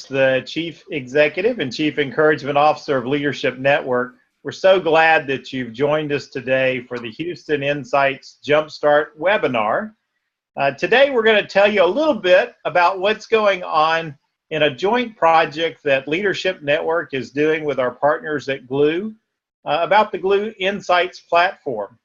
the Chief Executive and Chief Encouragement Officer of Leadership Network. We're so glad that you've joined us today for the Houston Insights Jumpstart webinar. Today, we're going to tell you a little bit about what's going on in a joint project that Leadership Network is doing with our partners at GLUE about the GLUE Insights platform.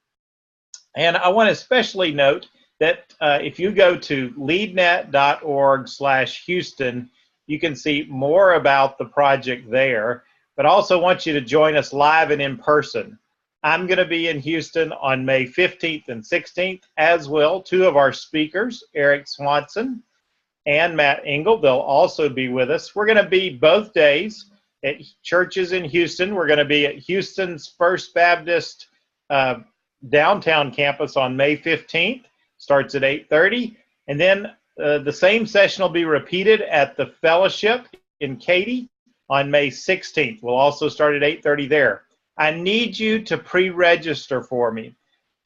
And I want to especially note that if you go to leadnet.org/Houston, you can see more about the project there, but also want you to join us live and in person. I'm going to be in Houston on May 15th and 16th, as will two of our speakers, Eric Swanson and Matt Engel. They'll also be with us. We're going to be both days at churches in Houston. We're going to be at Houston's First Baptist downtown campus on May 15th. Starts at 8:30. And then the same session will be repeated at the Fellowship in Katy on May 16th. We'll also start at 8:30 there. I need you to pre-register for me.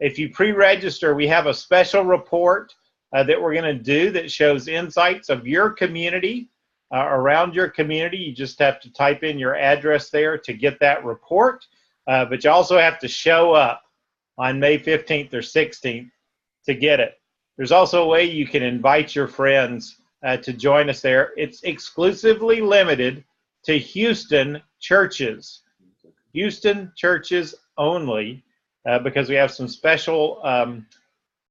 If you pre-register, we have a special report that we're going to do that shows insights of your community, around your community. You just have to type in your address there to get that report, but you also have to show up on May 15th or 16th to get it. There's also a way you can invite your friends to join us there. It's exclusively limited to Houston churches. Houston churches only, because we have some special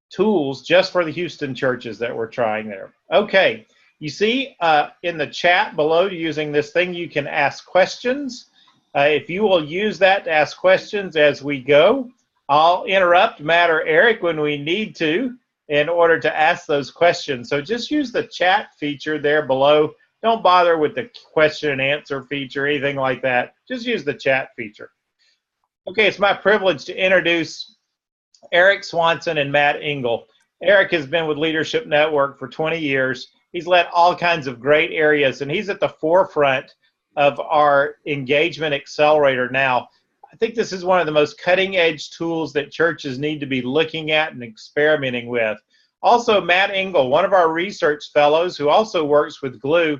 tools just for the Houston churches that we're trying there. Okay, you see in the chat below using this thing, you can ask questions. If you will use that to ask questions as we go, I'll interrupt Matt or Eric when we need to in order to ask those questions. So just use the chat feature there below. Don't bother with the question and answer feature, anything like that. Just use the chat feature. Okay, it's my privilege to introduce Eric Swanson and Matt Engel. Eric has been with Leadership Network for 20 years. He's led all kinds of great areas, and he's at the forefront of our engagement accelerator now. I think this is one of the most cutting-edge tools that churches need to be looking at and experimenting with. Also, Matt Engel, one of our research fellows who also works with GLUE.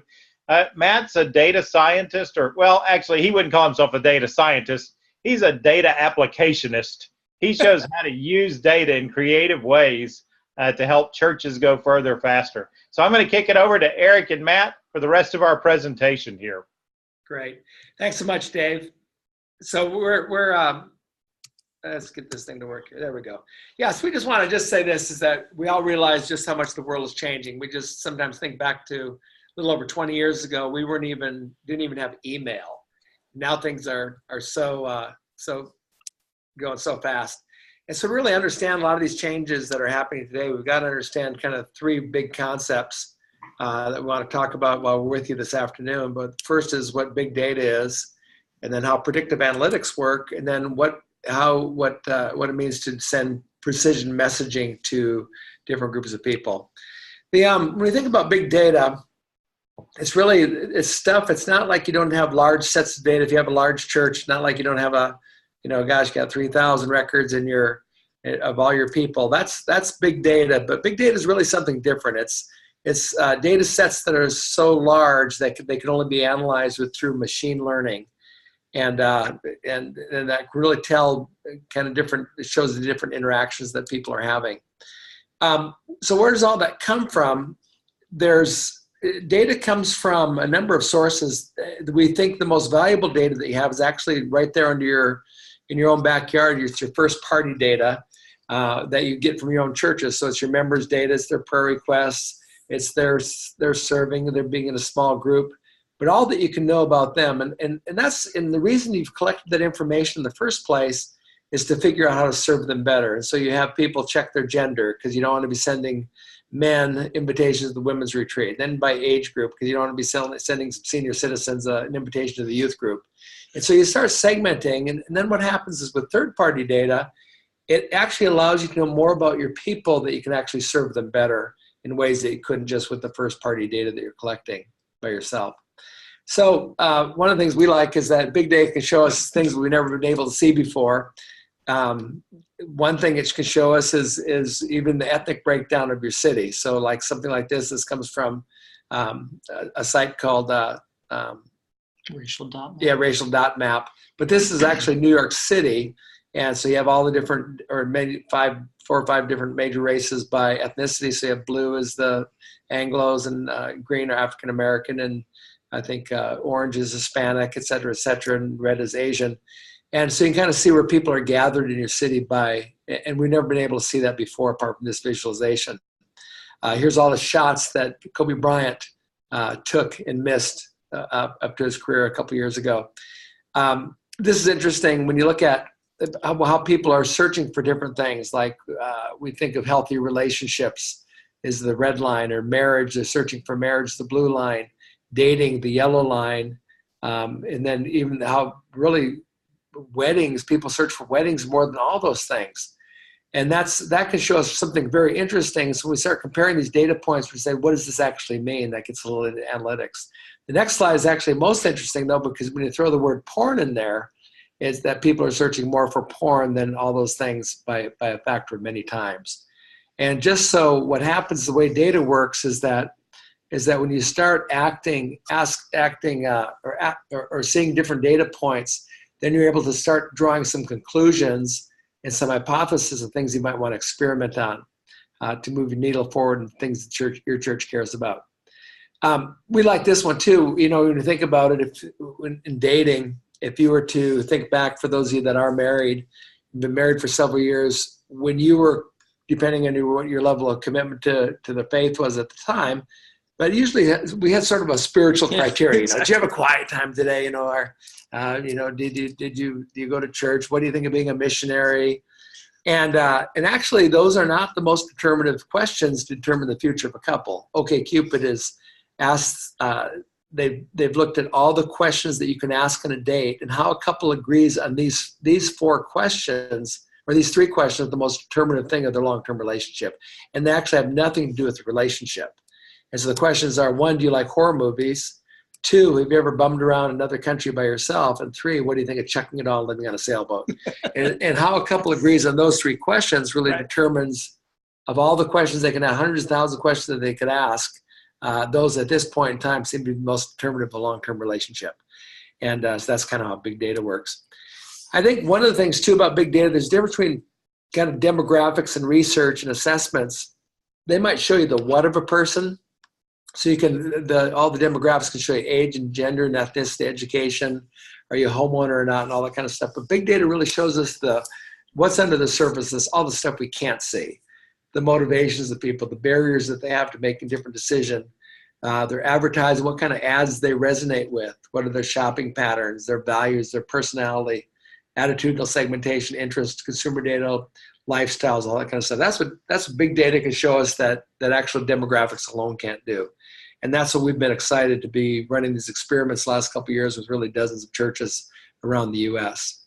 Matt's a data scientist, or, well, actually, he wouldn't call himself a data scientist. He's a data applicationist. He shows how to use data in creative ways to help churches go further faster. So I'm going to kick it over to Eric and Matt for the rest of our presentation here. Great. Thanks so much, Dave. So let's get this thing to work here. There we go. Yes, we just want to just say this, is that we all realize just how much the world is changing. We just sometimes think back to a little over 20 years ago, we didn't even have email. Now things are so going so fast. And so really understand a lot of these changes that are happening today. We've got to understand kind of three big concepts that we want to talk about while we're with you this afternoon. But first is what big data is, and then how predictive analytics work, and then what it means to send precision messaging to different groups of people. When we think about big data, it's stuff. It's not like you don't have large sets of data. If you have a large church, not like you don't have gosh, you got 3,000 records of all your people. That's big data, but big data is really something different. It's data sets that are so large that they can only be analyzed through machine learning. And that really tell kind of different, it shows the different interactions that people are having. So where does all that come from? Data comes from a number of sources. We think the most valuable data that you have is actually right there in your own backyard. It's your first party data that you get from your own churches. So it's your members' data, it's their prayer requests, it's their serving, their being in a small group. But all that you can know about them, and the reason you've collected that information in the first place is to figure out how to serve them better. And so you have people check their gender, because you don't want to be sending men invitations to the women's retreat. Then by age group, because you don't want to be sending senior citizens an invitation to the youth group. And so you start segmenting, and then what happens is with third-party data, it actually allows you to know more about your people, that you can actually serve them better in ways that you couldn't just with the first-party data that you're collecting by yourself. So one of the things we like is that big data can show us things we've never been able to see before. One thing it can show us is even the ethnic breakdown of your city. So like something like this comes from a site called Racial dot map. Yeah, racial dot map. But this is actually New York City. And so you have all the different, or maybe 4 or 5 different major races by ethnicity. So you have blue is the Anglos, and green are African American, and I think orange is Hispanic, et cetera, and red is Asian. And so you can kind of see where people are gathered in your city by, and we've never been able to see that before apart from this visualization. Here's all the shots that Kobe Bryant took and missed up to his career a couple years ago. This is interesting when you look at how people are searching for different things. Like we think of healthy relationships is the red line, or marriage, they're searching for marriage, the blue line, dating, the yellow line, and then even how really weddings, people search for weddings more than all those things. And that can show us something very interesting. So we start comparing these data points, we say, what does this actually mean? That gets a little into analytics. The next slide is actually most interesting though, because when you throw the word porn in there, is that people are searching more for porn than all those things by a factor of many times. And just so what happens, the way data works is that when you start or seeing different data points, then you're able to start drawing some conclusions and some hypotheses of things you might want to experiment on to move your needle forward and things that your church cares about. We like this one too. You know, when you think about it, in dating, if you were to think back, for those of you that are married, been married for several years, when you were, depending on what your level of commitment to the faith was at the time, but usually we had sort of a spiritual criteria. You know, did you have a quiet time today? You know, or did you go to church? What do you think of being a missionary? And actually, those are not the most determinative questions to determine the future of a couple. OkCupid is asked. They've looked at all the questions that you can ask on a date and how a couple agrees on these 4 questions, or these 3 questions, are the most determinative thing of their long-term relationship. And they actually have nothing to do with the relationship. And so the questions are: 1, do you like horror movies? 2, have you ever bummed around another country by yourself? And 3, what do you think of chucking it all and living on a sailboat? and how a couple agrees on those 3 questions really determines, of all the questions they can have, hundreds of thousands of questions that they could ask, those at this point in time seem to be the most determinative of a long-term relationship. And so that's kind of how big data works. I think one of the things too about big data, there's a difference between kind of demographics and research and assessments. They might show you the what of a person. So you can, all the demographics can show you age and gender and ethnicity, education, are you a homeowner or not, and all that kind of stuff. But big data really shows us what's under the surface, all the stuff we can't see. The motivations of people, the barriers that they have to make a different decision, their advertising, what kind of ads they resonate with, what are their shopping patterns, their values, their personality, attitudinal segmentation, interest, consumer data, lifestyles, all that kind of stuff. That's what big data can show us that actual demographics alone can't do. And that's what we've been excited to be running these experiments the last couple of years with really dozens of churches around the U.S.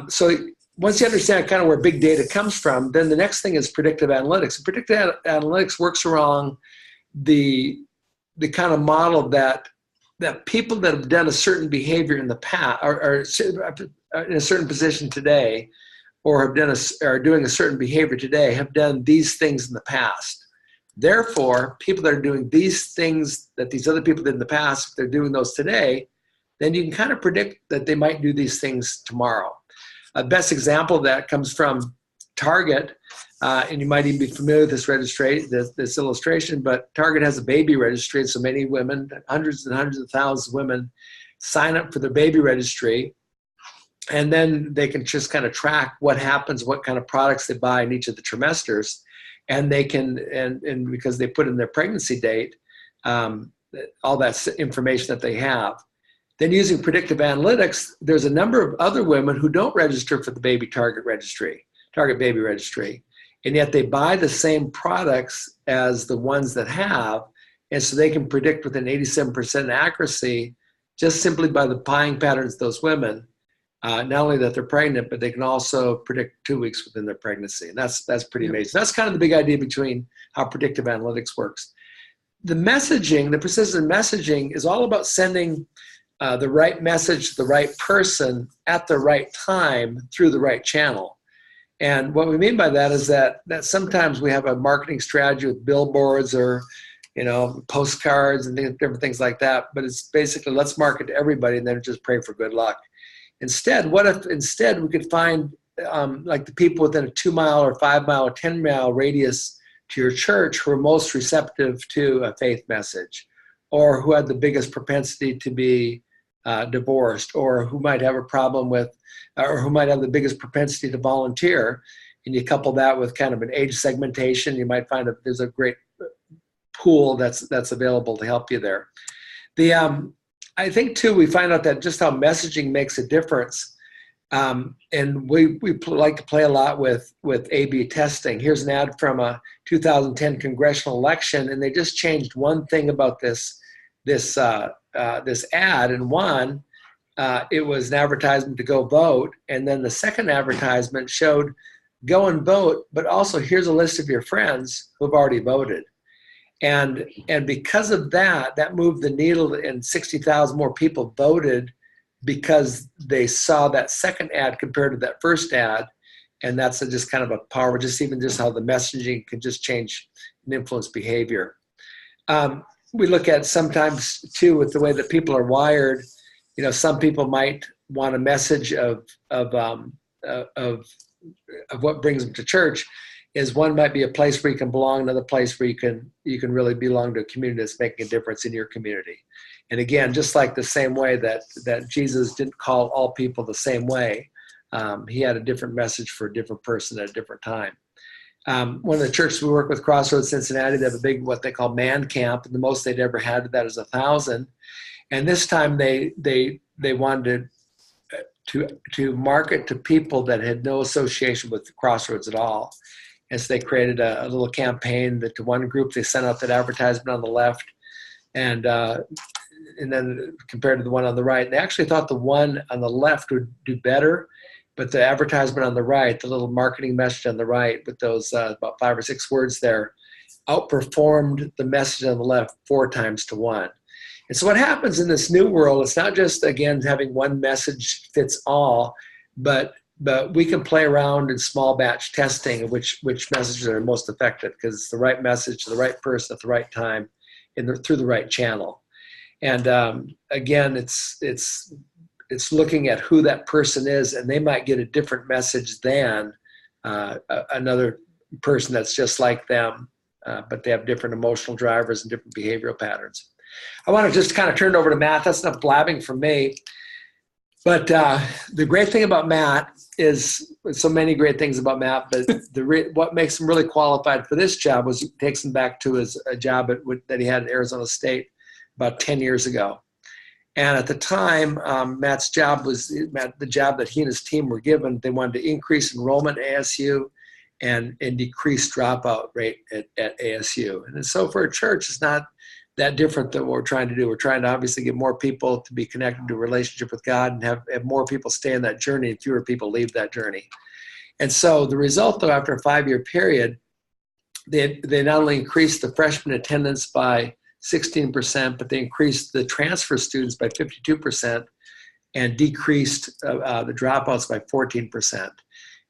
So once you understand kind of where big data comes from, then the next thing is predictive analytics. And predictive analytics works around the kind of model that people that have done a certain behavior in the past, are in a certain position today, or are doing a certain behavior today, have done these things in the past. Therefore, people that are doing these things that these other people did in the past, if they're doing those today, then you can kind of predict that they might do these things tomorrow. A best example of that comes from Target, and you might even be familiar with this illustration, but Target has a baby registry, and so many women, hundreds and hundreds of thousands of women, sign up for their baby registry, and then they can just kind of track what happens, what kind of products they buy in each of the trimesters, and they can, and because they put in their pregnancy date, all that information that they have. Then using predictive analytics, there's a number of other women who don't register for the Target baby registry, and yet they buy the same products as the ones that have, and so they can predict with an 87% accuracy just simply by the buying patterns of those women, not only that they're pregnant, but they can also predict 2 weeks within their pregnancy, and that's pretty amazing. That's kind of the big idea between how predictive analytics works. The messaging, the precision messaging, is all about sending the right message to the right person at the right time through the right channel. And what we mean by that is that sometimes we have a marketing strategy with billboards or postcards and different things like that. But it's basically, let's market to everybody and then just pray for good luck. Instead, what if instead we could find like the people within a 2 mile or 5 mile or 10 mile radius to your church who are most receptive to a faith message, or who had the biggest propensity to be divorced, or who might have a problem with, or who might have the biggest propensity to volunteer. And you couple that with kind of an age segmentation, you might find that there's a great pool that's available to help you there. I think too, we find out that just how messaging makes a difference. And we like to play a lot with A/B testing. Here's an ad from a 2010 congressional election, and they just changed one thing about this ad. And one, it was an advertisement to go vote, and then the second advertisement showed go and vote, but also here's a list of your friends who've already voted. And because of that moved the needle, and 60,000 more people voted because they saw that second ad compared to that first ad. And that's just kind of a power, just how the messaging can just change and influence behavior. We look at sometimes too with the way that people are wired. Some people might want a message of what brings them to church. Is one might be a place where you can belong, another place where you can really belong to a community that's making a difference in your community. And again, just like the same way that Jesus didn't call all people the same way, he had a different message for a different person at a different time. One of the churches we work with, Crossroads Cincinnati, they have a big what they call man camp, and the most they'd ever had of that is 1,000. And this time they wanted to market to people that had no association with Crossroads at all. And so they created a little campaign that to one group they sent out that advertisement on the left, and then compared to the one on the right. They actually thought the one on the left would do better, but the advertisement on the right, the little marketing message on the right with those about 5 or 6 words there, outperformed the message on the left 4 times to 1. And so what happens in this new world, it's not just, again, having one message fits all, but we can play around in small batch testing of which messages are most effective, because it's the right message to the right person at the right time through the right channel. And again, it's looking at who that person is, and they might get a different message than another person that's just like them, but they have different emotional drivers and different behavioral patterns. I want to just kind of turn it over to Matt. That's enough blabbing from me. But the great thing about Matt is so many great things about Matt, but what makes him really qualified for this job was it takes him back to his job that he had at Arizona State about 10 years ago. And at the time, Matt's job was the job that he and his team were given. They wanted to increase enrollment at ASU and decrease dropout rate at ASU. And so for a church, it's not that different than what we're trying to do. We're trying to obviously get more people to be connected to a relationship with God and have more people stay in that journey and fewer people leave that journey. And so the result, though, after a 5-year period, they not only increased the freshman attendance by 16%, but they increased the transfer students by 52% and decreased the dropouts by 14%.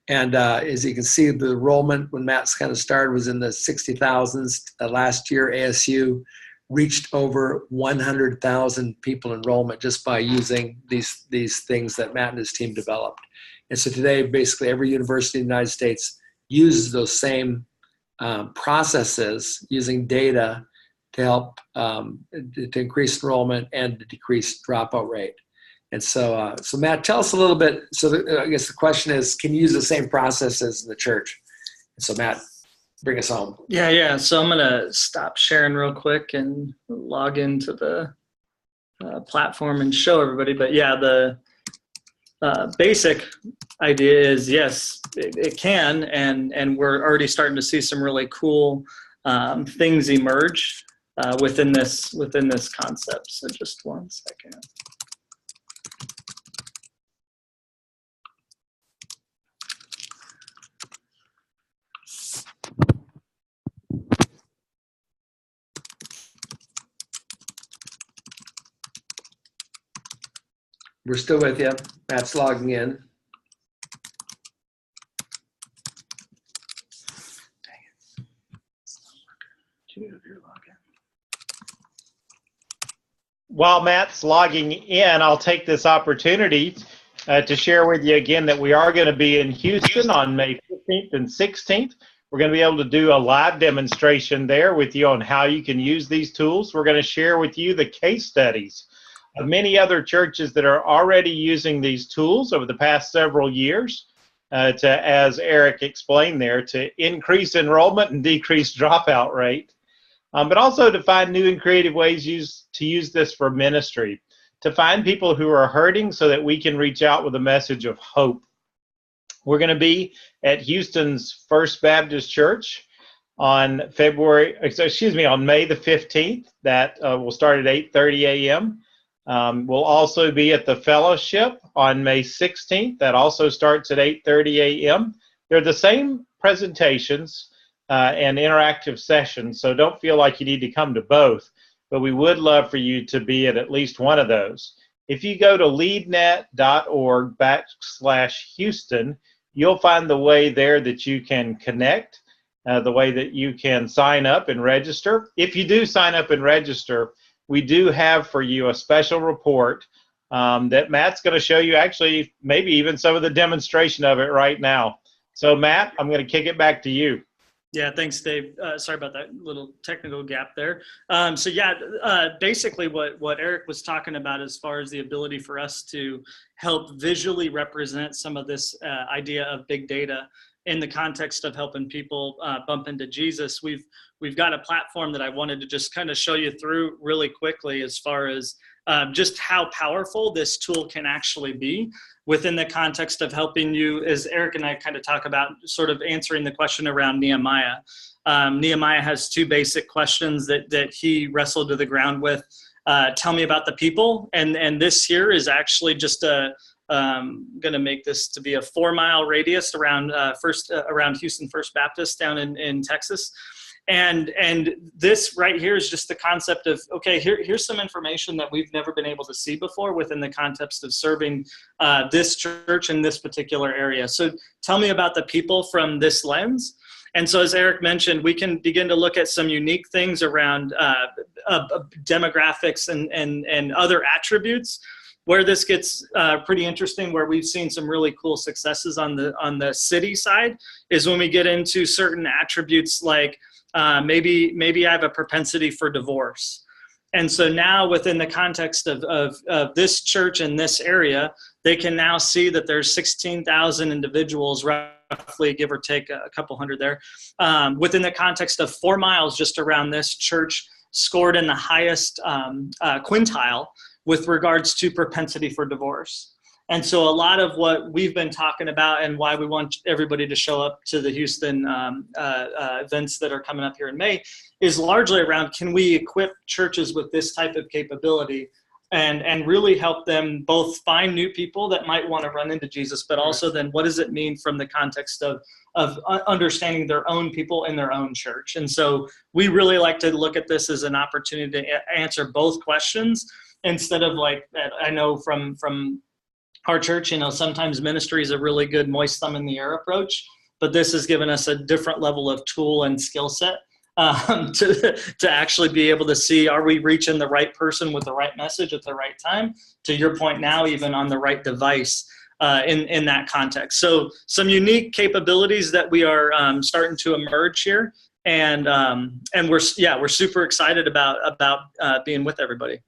And as you can see, the enrollment when Matt's kind of started was in the 60,000s. Last year, ASU reached over 100,000 people enrollment just by using these things that Matt and his team developed. And so today, basically every university in the United States uses those same processes using data to help to increase enrollment and to decrease dropout rate. And so, so Matt, tell us a little bit. I guess the question is, can you use the same processes in the church? And so Matt, bring us home. Yeah. So I'm going to stop sharing real quick and log into the platform and show everybody. But yeah, the basic idea is, yes, it can. And we're already starting to see some really cool things emerge within this concept. So just one second. We're still with you. Matt's logging in. Dang it. Do you have your login? while Matt's logging in, I'll take this opportunity to share with you again that we are going to be in Houston on May 15th and 16th. We're going to be able to do a live demonstration there with you on how you can use these tools. We're going to share with you the case studies of many other churches that are already using these tools over the past several years to, as Eric explained there, to increase enrollment and decrease dropout rate, but also to find new and creative ways to use this for ministry, to find people who are hurting so that we can reach out with a message of hope. We're going to be at Houston's First Baptist Church on May the 15th. That will start at 8:30 a.m. We'll also be at the Fellowship on May 16th. That also starts at 8:30 a.m. They're the same presentations and interactive sessions, so don't feel like you need to come to both, but we would love for you to be at least one of those. If you go to leadnet.org/Houston, you'll find the way there that you can connect, the way that you can sign up and register. If you do sign up and register, we do have for you a special report that Matt's going to show you, actually, maybe even some of the demonstration of it right now. So, Matt, I'm going to kick it back to you. Yeah, thanks, Dave. Sorry about that little technical gap there. Basically what Eric was talking about as far as the ability for us to help visually represent some of this idea of big data in the context of helping people bump into Jesus, we've got a platform that I wanted to just kind of show you through really quickly as far as just how powerful this tool can actually be within the context of helping you, as Eric and I kind of talk about, sort of answering the question around Nehemiah. Nehemiah has two basic questions that he wrestled to the ground with. Tell me about the people, and this here is actually just going to make this to be a 4-mile radius around around Houston First Baptist down in Texas. And this right here is just the concept of, okay, here's some information that we've never been able to see before within the context of serving this church in this particular area. So tell me about the people from this lens. And so as Eric mentioned, we can begin to look at some unique things around demographics and other attributes. Where this gets pretty interesting, where we've seen some really cool successes on the city side, is when we get into certain attributes like maybe I have a propensity for divorce. And so now within the context of this church in this area, they can now see that there's 16,000 individuals, roughly, give or take a couple hundred there, within the context of 4 miles just around this church, scored in the highest quintile with regards to propensity for divorce. And so a lot of what we've been talking about and why we want everybody to show up to the Houston events that are coming up here in May is largely around, can we equip churches with this type of capability and really help them both find new people that might want to run into Jesus, but also then what does it mean from the context of understanding their own people in their own church. And so we really like to look at this as an opportunity to answer both questions instead of, like, I know from our church, sometimes ministry is a really good moist thumb in the air approach, but this has given us a different level of tool and skill set to actually be able to see, are we reaching the right person with the right message at the right time? To your point now, even on the right device in that context. So some unique capabilities that we are starting to emerge here, and we're super excited about being with everybody.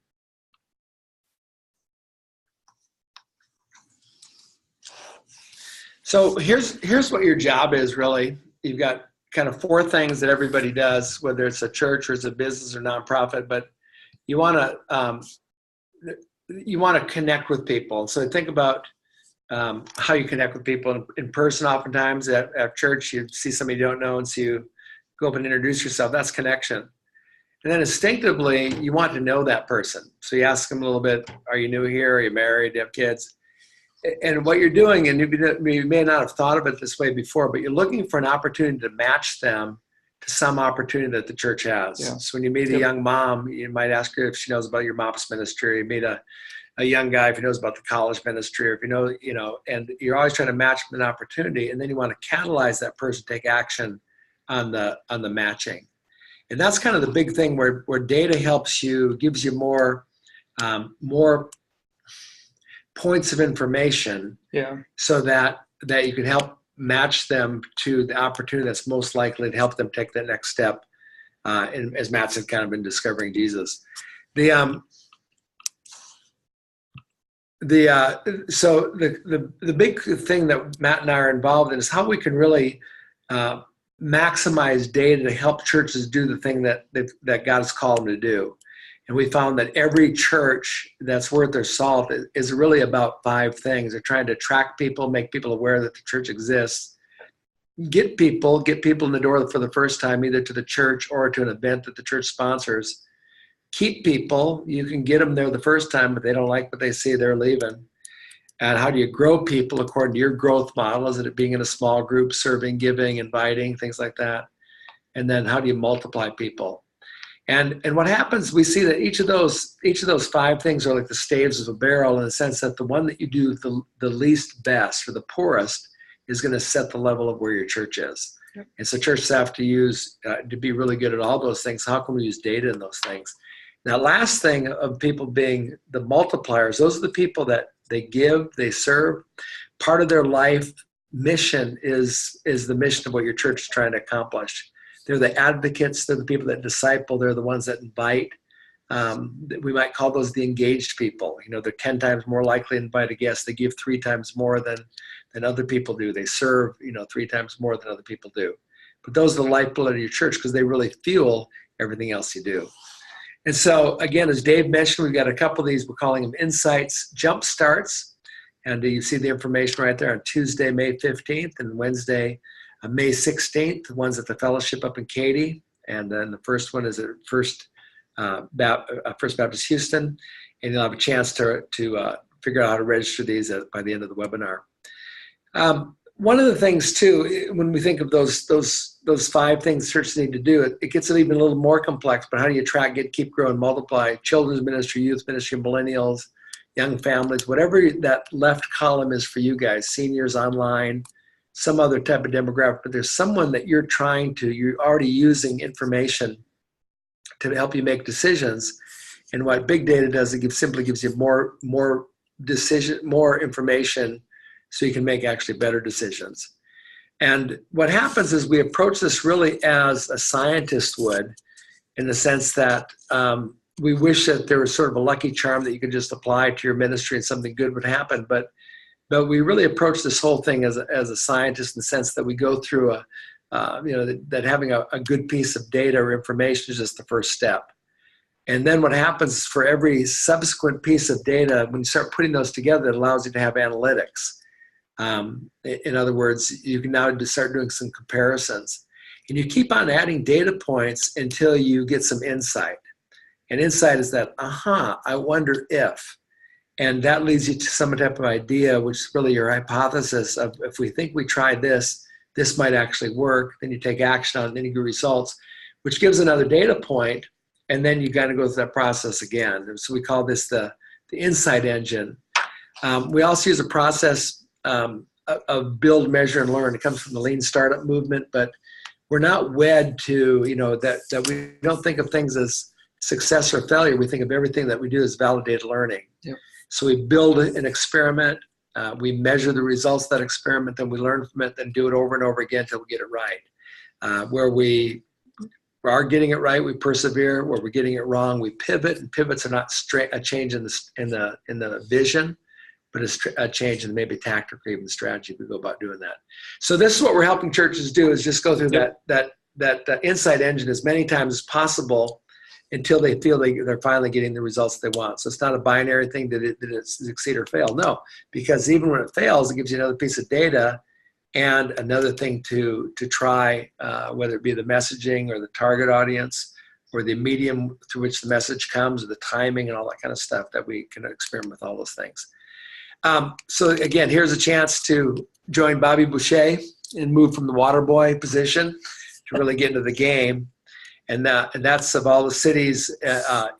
So here's what your job is, really. You've got kind of 4 things that everybody does, whether it's a church or it's a business or nonprofit, but you want to connect with people. So think about how you connect with people in person. Oftentimes at church, you see somebody you don't know, and so you go up and introduce yourself. That's connection. And then instinctively, you want to know that person. So you ask them a little bit, are you new here? Are you married? Do you have kids? And what you're doing, and you may not have thought of it this way before, but you're looking for an opportunity to match them to some opportunity that the church has. Yeah. So when you meet a young mom, you might ask her if she knows about your MOPS ministry. You meet a young guy if he knows about the college ministry, or if and you're always trying to match an opportunity, and then you want to catalyze that person to take action on the matching. And that's kind of the big thing where data helps you, gives you more more points of information, so that you can help match them to the opportunity that's most likely to help them take that next step. And as Matt said, kind of in discovering Jesus. So the big thing that Matt and I are involved in is how we can really maximize data to help churches do the thing that God has called them to do. And we found that every church that's worth their salt is really about 5 things. They're trying to attract people, make people aware that the church exists, get people in the door for the first time, either to the church or to an event that the church sponsors. Keep people. You can get them there the first time, but they don't like what they see, they're leaving. And how do you grow people according to your growth model? Is it being in a small group, serving, giving, inviting, things like that? And then how do you multiply people? And what happens, we see that each of those 5 things are like the staves of a barrel, in the sense that the one that you do the least best, or the poorest, is going to set the level of where your church is. Yep. And so churches have to use, to be really good at all those things, how can we use data in those things? Now, last thing of people being the multipliers, those are the people that they give, they serve. Part of their life mission is the mission of what your church is trying to accomplish. They're the advocates, they're the people that disciple, they're the ones that invite. We might call those the engaged people. You know, they're 10 times more likely to invite a guest. They give 3 times more than other people do. They serve, 3 times more than other people do. But those are the lifeblood of your church, because they really fuel everything else you do. And so, again, as Dave mentioned, we've got a couple of these. We're calling them Insights Jumpstarts. And you see the information right there on Tuesday, May 15th, and Wednesday, May 16th. The one's at the fellowship up in Katy. And then the first one is at First Baptist Houston. And you'll have a chance to figure out how to register these by the end of the webinar. One of the things, too, when we think of those 5 things churches need to do, it gets even a little more complex. But how do you track, keep growing, multiply? Children's ministry, youth ministry, millennials, young families, whatever that left column is for you guys, seniors, online, some other type of demographic. But there's someone that you're already using information to help you make decisions. And what big data does, it simply gives you more information, so you can make actually better decisions. And what happens is we approach this really as a scientist would, in the sense that we wish that there was sort of a lucky charm that you could just apply to your ministry and something good would happen. But we really approach this whole thing as a scientist, in the sense that we go through that having a good piece of data or information is just the first step. And then what happens for every subsequent piece of data, when you start putting those together, it allows you to have analytics. In other words, you can now start doing some comparisons. And you keep on adding data points until you get some insight. And insight is that, I wonder if. And that leads you to some type of idea, which is really your hypothesis of, if we think we tried this might actually work. Then you take action on it, then you get results, which gives another data point. And then you got to go through that process again. And so we call this the insight engine. We also use a process of build, measure, and learn. It comes from the lean startup movement, but we're not wed to, that we don't think of things as success or failure. We think of everything that we do as validated learning. Yep. So we build an experiment, we measure the results of that experiment, then we learn from it, then do it over and over again until we get it right. Where we are getting it right, we persevere. Where we're getting it wrong, we pivot. And pivots are not a change in the vision, but it's a change in maybe tactic or even strategy we go about doing that. So this is what we're helping churches do, is just go through that insight engine as many times as possible until they feel they're finally getting the results they want. So it's not a binary thing that it succeed or fail. No, because even when it fails, it gives you another piece of data and another thing to try, whether it be the messaging or the target audience or the medium through which the message comes, or the timing and all that kind of stuff, that we can experiment with all those things. So again, here's a chance to join Bobby Boucher and move from the water boy position to really get into the game. And that's of all the cities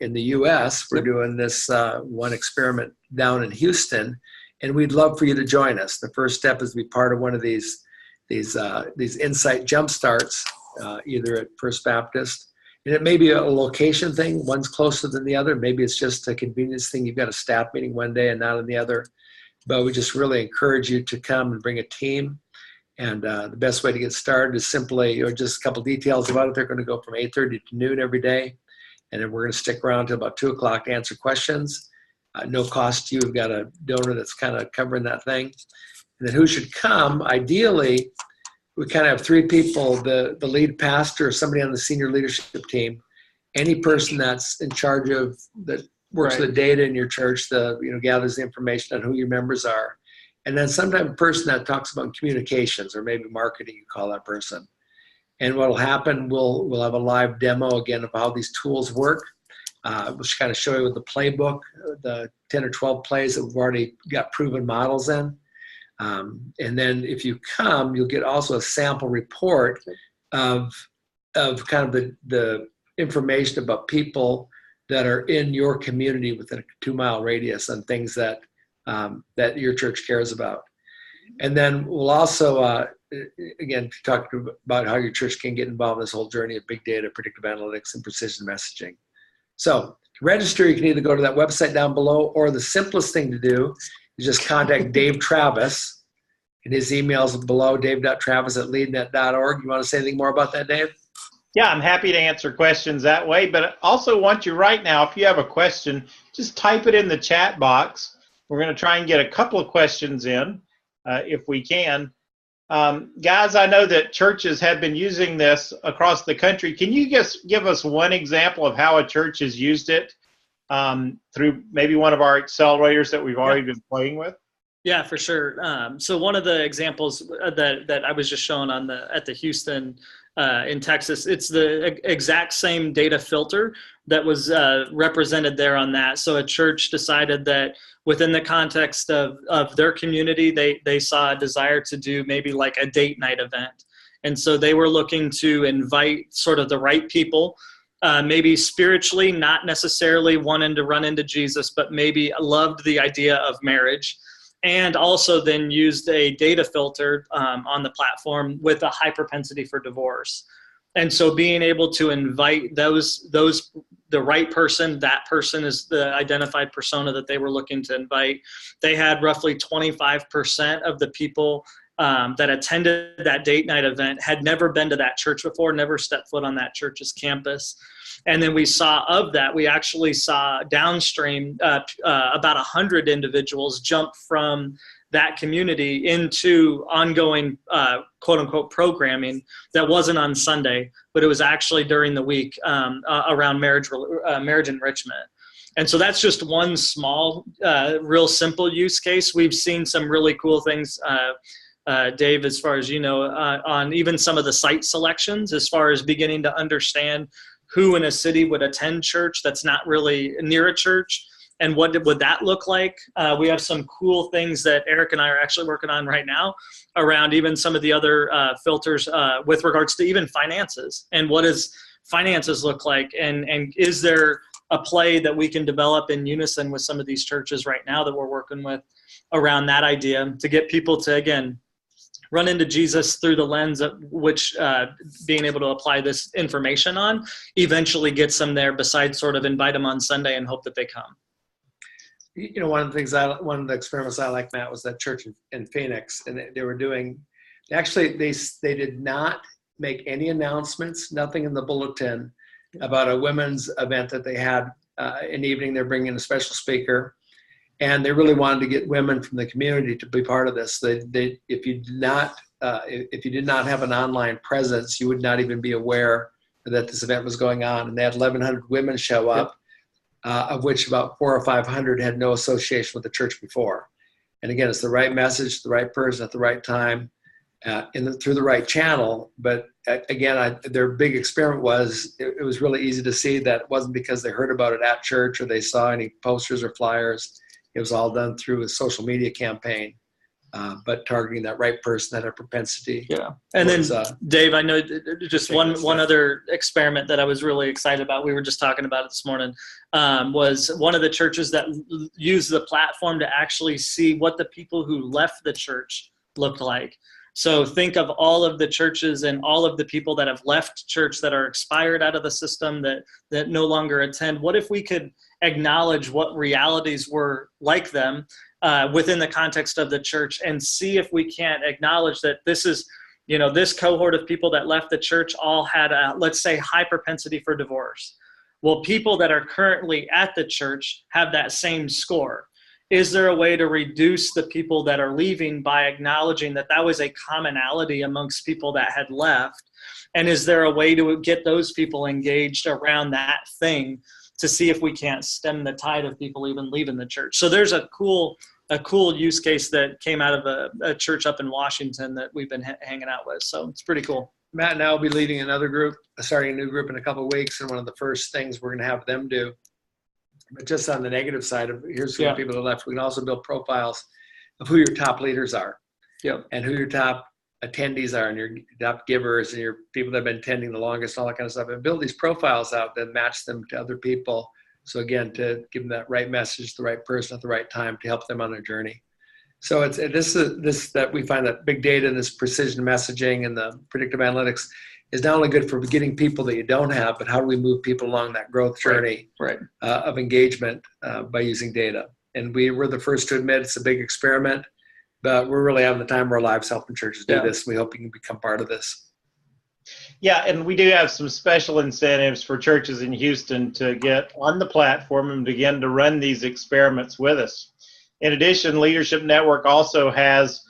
in the U.S. We're doing this one experiment down in Houston, and we'd love for you to join us. The first step is to be part of one of these Insight Jumpstarts, either at First Baptist. And it may be a location thing. One's closer than the other. Maybe it's just a convenience thing. You've got a staff meeting one day and not on the other. But we just really encourage you to come and bring a team. And the best way to get started is simply, just a couple details about it. They're going to go from 8:30 to noon every day. And then we're going to stick around till about 2 o'clock to answer questions. No cost to you. We've got a donor that's kind of covering that thing. And then who should come? Ideally, we kind of have 3 people, the lead pastor, somebody on the senior leadership team, any person that's in charge of, that works with the data in your church, gathers the information on who your members are. And then sometimes a person that talks about communications or maybe marketing, you call that person. And what will happen, we'll have a live demo again of how these tools work. We'll kind of show you with the playbook, the 10 or 12 plays that we've already got proven models in. And then if you come, you'll get also a sample report of kind of the information about people that are in your community within a 2-mile radius on things that that your church cares about. And then we'll also, again, talk about how your church can get involved in this whole journey of big data, predictive analytics, and precision messaging. So to register, you can either go to that website down below, or the simplest thing to do is just contact Dave Travis, and his email is below, dave.travis@leadnet.org. You want to say anything more about that, Dave? Yeah, I'm happy to answer questions that way, but I also want you right now, if you have a question, just type it in the chat box. We're going to try and get a couple of questions in, if we can. Guys, I know that churches have been using this across the country. Can you just give us one example of how a church has used it through maybe one of our accelerators that we've already been playing with? Yeah, for sure. So one of the examples that I was just showing at the Houston in Texas, it's the exact same data filter that was represented there on that. So a church decided that within the context of their community, they saw a desire to do maybe like a date night event. And so they were looking to invite sort of the right people, maybe spiritually, not necessarily wanting to run into Jesus, but maybe loved the idea of marriage. And also then used a data filter on the platform with a high propensity for divorce. And so being able to invite the right person, that person is the identified persona that they were looking to invite. They had roughly 25% of the people that attended that date night event had never been to that church before, never stepped foot on that church's campus. And then we actually saw downstream about 100 individuals jump from that community into ongoing quote unquote programming that wasn't on Sunday, but it was actually during the week around marriage enrichment. And so that's just one small, real simple use case. We've seen some really cool things, Dave, as far as you know, on even some of the site selections, as far as beginning to understand who in a city would attend church that's not really near a church, and what would that look like. We have some cool things that Eric and I are actually working on right now around even some of the other filters with regards to even finances, and what does finances look like, and is there a play that we can develop in unison with some of these churches right now that we're working with around that idea to get people to, again, run into Jesus through the lens of which being able to apply this information on eventually gets them there, besides sort of invite them on Sunday and hope that they come. You know, one of the experiments I like, Matt, was that church in Phoenix, and they were doing, actually they did not make any announcements, nothing in the bulletin about a women's event that they had in the evening. They're bringing a special speaker, and they really wanted to get women from the community to be part of this. If you did not have an online presence, you would not even be aware that this event was going on. And they had 1,100 women show up, of which about 400 or 500 had no association with the church before. And again, it's the right message, the right person at the right time, through the right channel. But again, their big experiment was, it was really easy to see that it wasn't because they heard about it at church or they saw any posters or flyers. It was all done through a social media campaign, but targeting that right person that had a propensity. Yeah. And then, Dave, I know just one other experiment that I was really excited about, we were just talking about it this morning, was one of the churches that used the platform to actually see what the people who left the church looked like. So think of all of the churches and all of the people that have left church, that are expired out of the system, that no longer attend. What if we could acknowledge what realities were like them within the context of the church, and see if we can't acknowledge that this is, this cohort of people that left the church all had a, let's say, high propensity for divorce. Well, people that are currently at the church have that same score. Is there a way to reduce the people that are leaving by acknowledging that that was a commonality amongst people that had left? And is there a way to get those people engaged around that thing to see if we can't stem the tide of people even leaving the church? So there's a cool use case that came out of a church up in Washington that we've been hanging out with. So it's pretty cool. Matt and I will be leading another group, starting a new group in a couple of weeks. And one of the first things we're going to have them do, but just on the negative side of, here's the people that left, we can also build profiles of who your top leaders are. Yep. And who your top attendees are, and your top givers, and your people that have been attending the longest, all that kind of stuff, and build these profiles out that match them to other people. So again, to give them that right message, the right person at the right time to help them on their journey. So it's this that we find that big data and this precision messaging and the predictive analytics is not only good for getting people that you don't have, but how do we move people along that growth journey of engagement by using data? And we're the first to admit it's a big experiment, but we're really having the time of our lives helping churches do this. We hope you can become part of this. Yeah, and we do have some special incentives for churches in Houston to get on the platform and begin to run these experiments with us. In addition, Leadership Network also has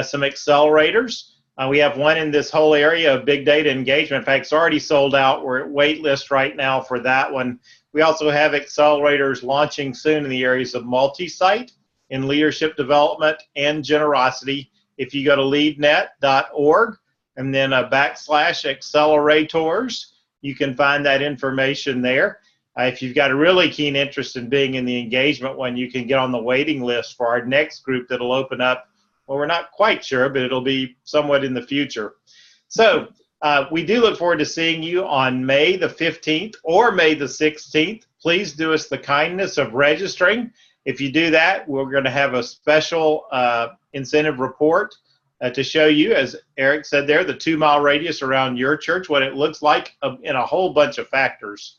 some accelerators. We have one in this whole area of big data engagement. In fact, it's already sold out. We're at wait list right now for that one. We also have accelerators launching soon in the areas of multi-site, in leadership development, and generosity. If you go to leadnet.org and then /accelerators, you can find that information there. If you've got a really keen interest in being in the engagement one, you can get on the waiting list for our next group that'll open up. Well, we're not quite sure, but it'll be somewhat in the future. So we do look forward to seeing you on May the 15th or May the 16th. Please do us the kindness of registering. If you do that, we're going to have a special incentive report to show you, as Eric said there, the 2-mile radius around your church, what it looks like in a whole bunch of factors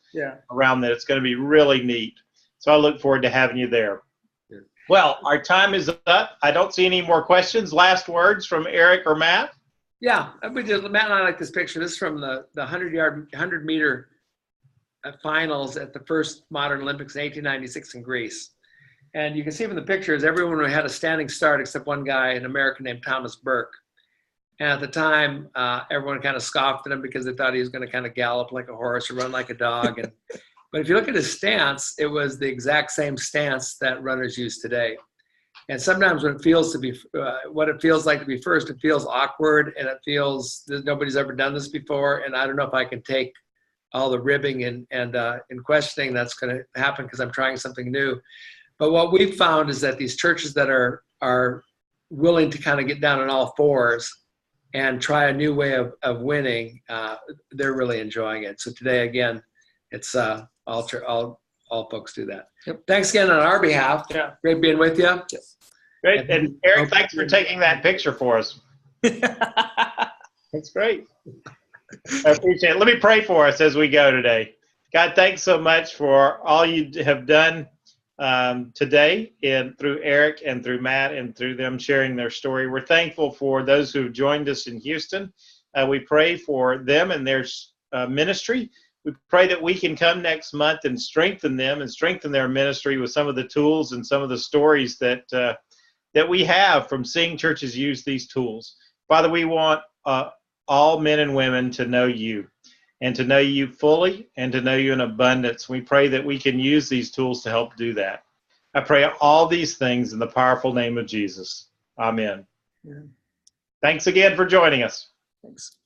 around that. It's going to be really neat. So I look forward to having you there. Yeah. Well, our time is up. I don't see any more questions. Last words from Eric or Matt? Yeah, Matt and I like this picture. This is from the 100-meter finals at the first modern Olympics in 1896 in Greece. And you can see from the pictures, everyone had a standing start except one guy, an American named Thomas Burke. And at the time, everyone kind of scoffed at him because they thought he was going to kind of gallop like a horse or run like a dog. But if you look at his stance, it was the exact same stance that runners use today. And sometimes when it feels to be, what it feels like to be first, it feels awkward and it feels that nobody's ever done this before. And I don't know if I can take all the ribbing and questioning that's going to happen because I'm trying something new. But what we've found is that these churches that are willing to kind of get down on all fours and try a new way of winning, they're really enjoying it. So today, again, it's all folks do that. Yep. Thanks again on our behalf. Yeah. Great being with you. Yep. Great. And Eric, thanks for taking that picture for us. That's great. I appreciate it. Let me pray for us as we go today. God, thanks so much for all you have done today, and through Eric and through Matt and through them sharing their story. We're thankful for those who have joined us in Houston. We pray for them and their ministry. We pray that we can come next month and strengthen them and strengthen their ministry with some of the tools and some of the stories that we have from seeing churches use these tools. Father, we want all men and women to know you, and to know you fully, and to know you in abundance. We pray that we can use these tools to help do that. I pray all these things in the powerful name of Jesus. Amen. Yeah. Thanks again for joining us. Thanks.